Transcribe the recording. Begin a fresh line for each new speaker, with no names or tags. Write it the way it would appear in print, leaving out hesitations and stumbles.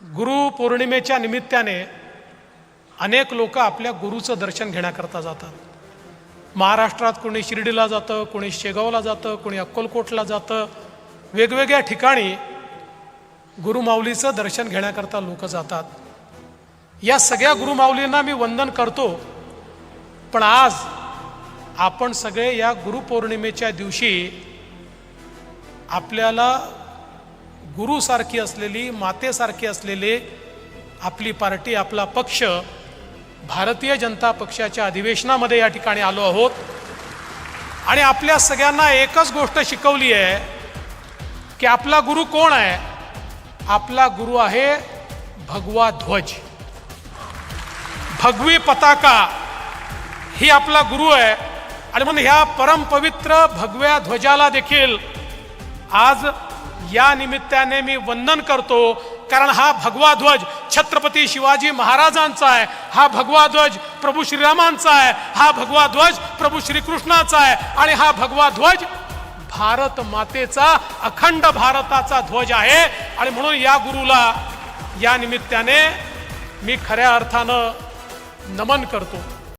गुरुपौर्णिमेच्या निमित्ताने अनेक लोक आपल्या गुरुचं दर्शन घेण्याकरता जातात. महाराष्ट्रात कोणी शिर्डीला जातं, कोणी शेगावला जातं, कोणी अक्कलकोटला जातं. वेगवेगळ्या ठिकाणी गुरुमाऊलीचं दर्शन घेण्याकरता लोक जातात. या सगळ्या गुरुमाऊलींना मी वंदन करतो. पण आज आपण सगळे या गुरुपौर्णिमेच्या दिवशी आपल्याला गुरुसारखी असलेली, मातेसारखी असलेली आपली पार्टी, आपला पक्ष, भारतीय जनता पक्षाच्या अधिवेशनामध्ये या ठिकाणी आलो आहोत. आणि आपल्या सगळ्यांना एकच गोष्ट शिकवली आहे की आपला गुरु कोण आहे. आपला गुरु आहे भगवा ध्वज, भगवी पताका, ही आपला गुरु आहे. आणि म्हणून ह्या परमपवित्र भगव्या ध्वजाला देखील आज या निमित्ताने मी वंदन करतो. कारण हा भगवा ध्वज छत्रपती शिवाजी महाराजांचा आहे, हा भगवा ध्वज प्रभू श्रीरामांचा आहे, हा भगवा ध्वज प्रभू श्रीकृष्णाचा आहे आणि हा भगवा ध्वज भारत मातेचा, अखंड भारताचा ध्वज आहे. आणि म्हणून या गुरुला या निमित्ताने मी खऱ्या अर्थानं नमन करतो.